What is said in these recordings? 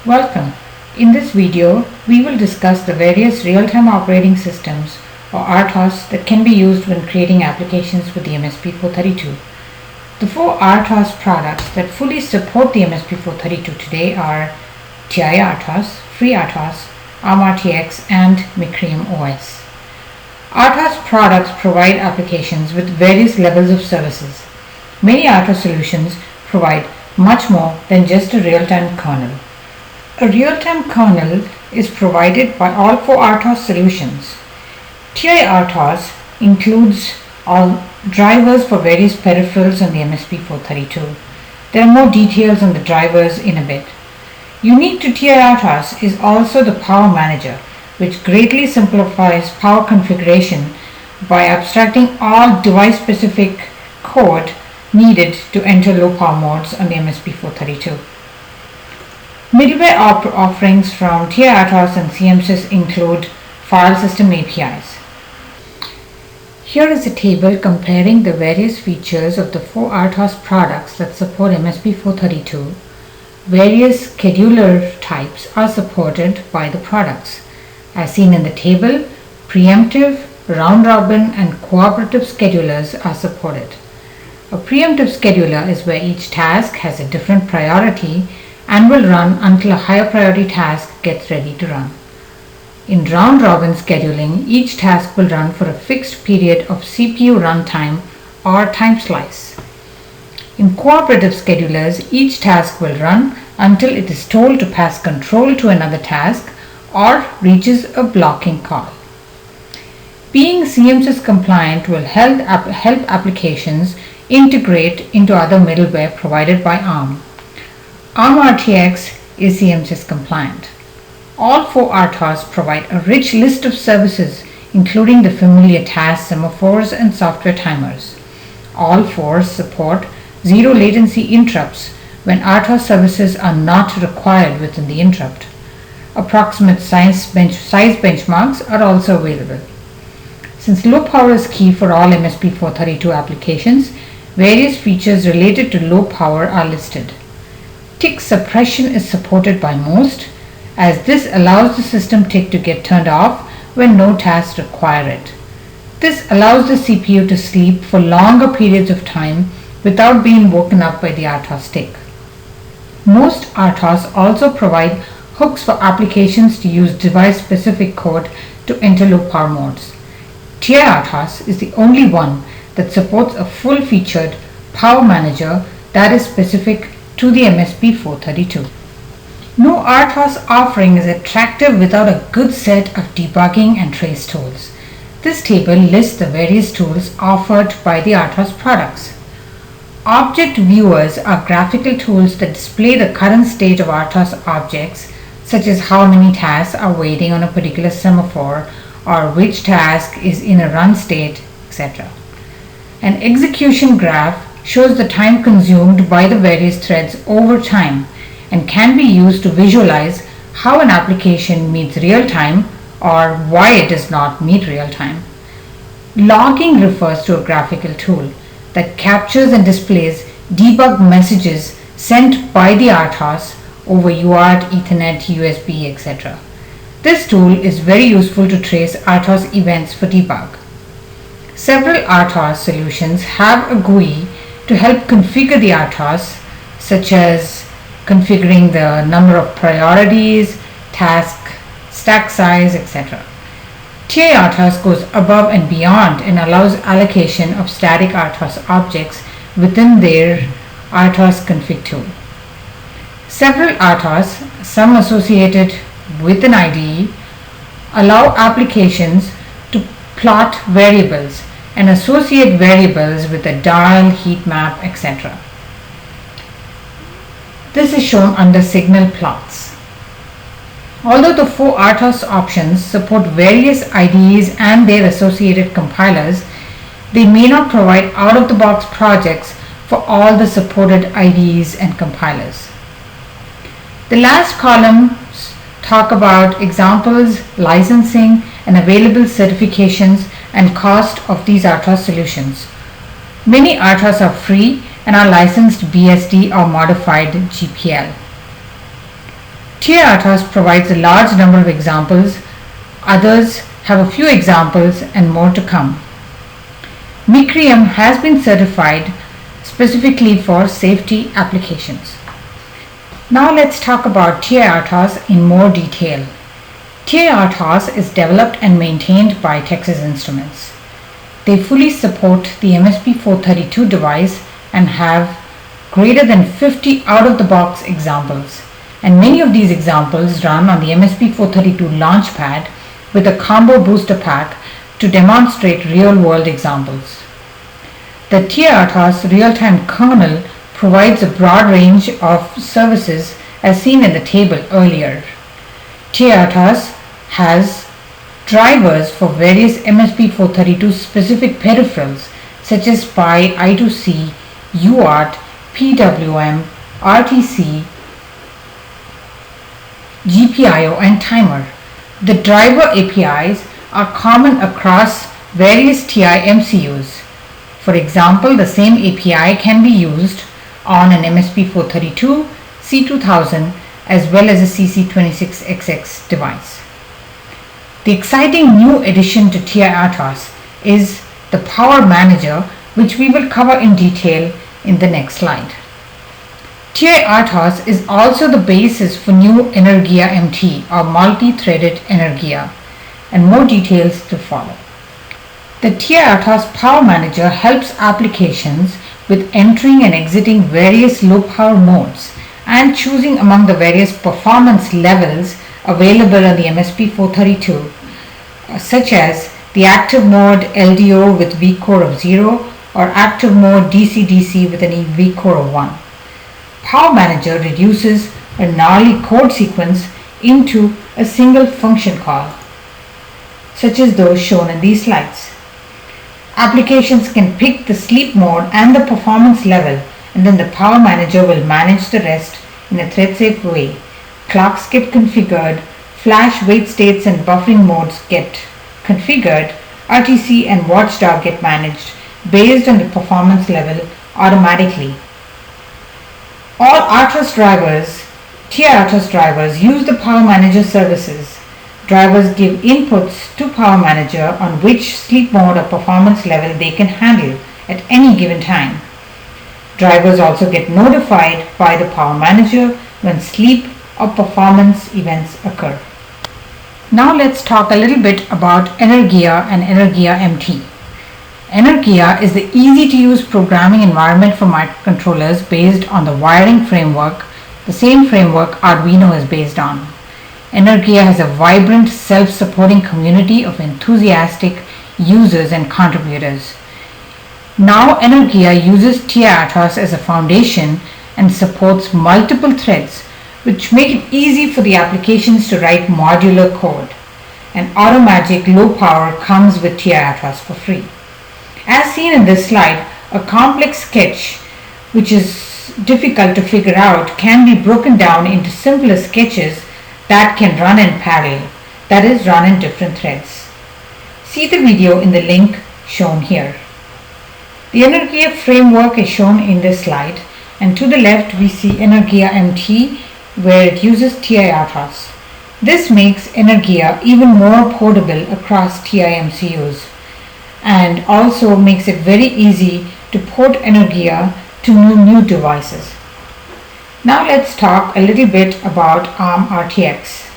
Welcome. In this video, we will discuss the various real-time operating systems or RTOS that can be used when creating applications with the MSP432. The four RTOS products that fully support the MSP432 today are TI RTOS, FreeRTOS, ARM-RTX, and Micrium OS. RTOS products provide applications with various levels of services. Many RTOS solutions provide much more than just a real-time kernel. A real-time kernel is provided by all four RTOS solutions. TI RTOS includes all drivers for various peripherals on the MSP432. There are more details on the drivers in a bit. Unique to TI RTOS is also the Power Manager, which greatly simplifies power configuration by abstracting all device-specific code needed to enter low power modes on the MSP432. Middleware offerings from TI RTOS and CMSys include file system APIs. Here is a table comparing the various features of the four RTOS products that support MSP432. Various scheduler types are supported by the products. As seen in the table, preemptive, round-robin, and cooperative schedulers are supported. A preemptive scheduler is where each task has a different priority and will run until a higher priority task gets ready to run. In round-robin scheduling, each task will run for a fixed period of CPU runtime or time slice. In cooperative schedulers, each task will run until it is told to pass control to another task or reaches a blocking call. Being CMSys compliant will help applications integrate into other middleware provided by ARM. ARM-RTX is CMSys compliant. All four RTOS provide a rich list of services, including the familiar task semaphores and software timers. All four support zero latency interrupts when RTOS services are not required within the interrupt. Approximate size benchmarks are also available. Since low power is key for all MSP432 applications, various features related to low power are listed. Tick suppression is supported by most, as this allows the system tick to get turned off when no tasks require it. This allows the CPU to sleep for longer periods of time without being woken up by the RTOS tick. Most RTOS also provide hooks for applications to use device-specific code to enter low power modes. TI RTOS is the only one that supports a full-featured Power Manager that is specific to the MSP432. No RTOS offering is attractive without a good set of debugging and trace tools. This table lists the various tools offered by the RTOS products. Object viewers are graphical tools that display the current state of RTOS objects, such as how many tasks are waiting on a particular semaphore or which task is in a run state, etc. An execution graph shows the time consumed by the various threads over time and can be used to visualize how an application meets real time or why it does not meet real time. Logging refers to a graphical tool that captures and displays debug messages sent by the RTOS over UART, Ethernet, USB, etc. This tool is very useful to trace RTOS events for debug. Several RTOS solutions have a GUI to help configure the RTOS, such as configuring the number of priorities, task, stack size, etc. TI RTOS goes above and beyond and allows allocation of static RTOS objects within their RTOS config tool. Several RTOS, some associated with an IDE, allow applications to plot variables and associate variables with a dial, heat map, etc. This is shown under signal plots. Although the four RTOS options support various IDEs and their associated compilers, they may not provide out-of-the-box projects for all the supported IDEs and compilers. The last columns talk about examples, licensing, and available certifications and cost of these RTOS solutions. Many RTOS are free and are licensed BSD or modified GPL. TI-RTOS provides a large number of examples. Others have a few examples and more to come. MICREAM has been certified specifically for safety applications. Now let's talk about TI-RTOS in more detail. TI-RTOS is developed and maintained by Texas Instruments. They fully support the MSP432 device and have greater than 50 out-of-the-box examples. And many of these examples run on the MSP432 Launchpad with a combo booster pack to demonstrate real-world examples. The TI-RTOS real-time kernel provides a broad range of services as seen in the table earlier. TI-RTOS has drivers for various MSP432 specific peripherals such as SPI, I2C, UART, PWM, RTC, GPIO and timer. The driver APIs are common across various TI MCUs. For example, the same API can be used on an MSP432, C2000 as well as a CC26XX device. The exciting new addition to TI-RTOS is the Power Manager, which we will cover in detail in the next slide. TI-RTOS is also the basis for new Energia MT or multi-threaded Energia, and more details to follow. The TI-RTOS Power Manager helps applications with entering and exiting various low power modes and choosing among the various performance levels available on the MSP432, such as the active mode LDO with V-core of 0 or active mode DC-DC with an V-core of 1. Power Manager reduces a gnarly code sequence into a single function call, such as those shown in these slides. Applications can pick the sleep mode and the performance level, and then the Power Manager will manage the rest in a thread-safe way. Clocks get configured, flash wait states and buffering modes get configured, RTC and watchdog get managed based on the performance level automatically. All RTOS drivers, TI-RTOS drivers, use the Power Manager services. Drivers give inputs to Power Manager on which sleep mode or performance level they can handle at any given time. Drivers also get notified by the Power Manager when sleep or performance events occur. Now let's talk a little bit about Energia and Energia MT. Energia is the easy-to-use programming environment for microcontrollers based on the wiring framework, the same framework Arduino is based on. Energia has a vibrant, self-supporting community of enthusiastic users and contributors. Now Energia uses TI-RTOS as a foundation and supports multiple threads, which make it easy for the applications to write modular code. And Automagic Low Power comes with TI-RTOS for free. As seen in this slide, a complex sketch which is difficult to figure out can be broken down into simpler sketches that can run in parallel, that is, run in different threads. See the video in the link shown here. The Energia framework is shown in this slide, and to the left we see Energia MT where it uses TI-RTOS. This makes Energia even more portable across TI MCUs and also makes it very easy to port Energia to new devices. Now let's talk a little bit about ARM RTX.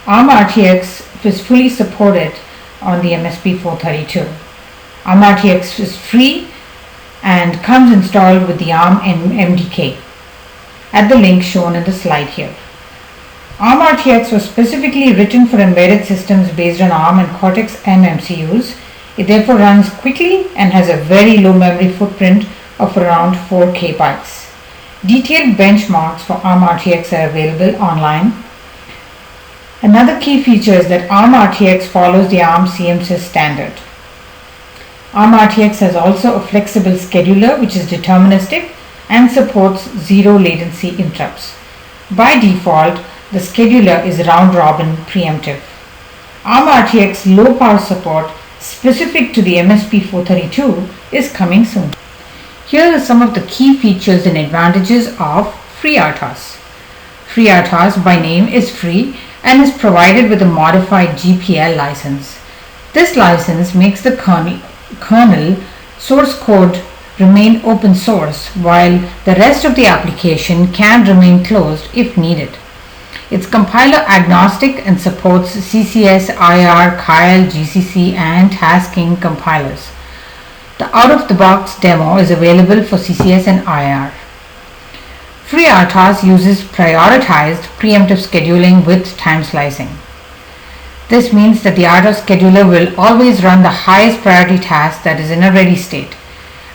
ARM RTX is fully supported on the MSP432. ARM RTX is free and comes installed with the ARM MDK at the link shown in the slide here. ARM RTX was specifically written for embedded systems based on ARM and Cortex-M MCUs. It therefore runs quickly and has a very low memory footprint of around 4 KB. Detailed benchmarks for ARM RTX are available online. Another key feature is that ARM RTX follows the ARM CMSIS standard. ARM RTX has also a flexible scheduler which is deterministic and supports zero latency interrupts. By default, the scheduler is round-robin preemptive. ARM RTX low power support specific to the MSP432 is coming soon. Here are some of the key features and advantages of FreeRTOS. FreeRTOS by name is free and is provided with a modified GPL license. This license makes the kernel source code remain open source while the rest of the application can remain closed if needed. It's compiler agnostic and supports CCS, IR, Kyle, GCC and tasking compilers. The out-of-the-box demo is available for CCS and IR. FreeRTOS uses prioritized preemptive scheduling with time slicing. This means that the RTOS scheduler will always run the highest priority task that is in a ready state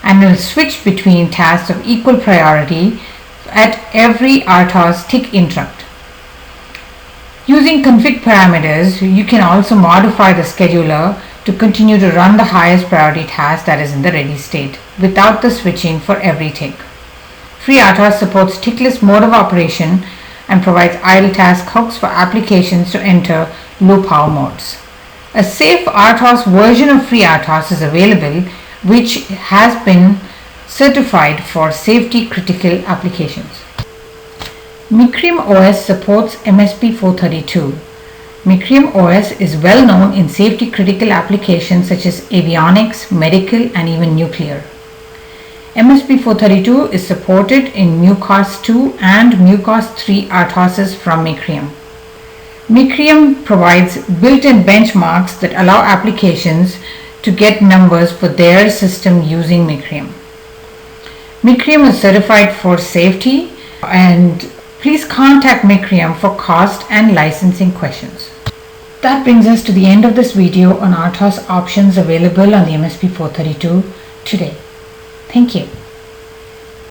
and will switch between tasks of equal priority at every RTOS tick interrupt. Using config parameters, you can also modify the scheduler to continue to run the highest priority task that is in the ready state without the switching for every tick. FreeRTOS supports tickless mode of operation and provides idle task hooks for applications to enter low power modes. A safe RTOS version of FreeRTOS is available, which has been certified for safety critical applications. Micrium OS supports MSP432. Micrium OS is well known in safety critical applications such as avionics, medical and even nuclear. MSP432 is supported in MuCOS 2 and MuCOS 3 RTOSes from Micrium. Micrium provides built-in benchmarks that allow applications to get numbers for their system using Micrium. Micrium is certified for safety, and please contact Micrium for cost and licensing questions. That brings us to the end of this video on RTOS options available on the MSP432 today. Thank you.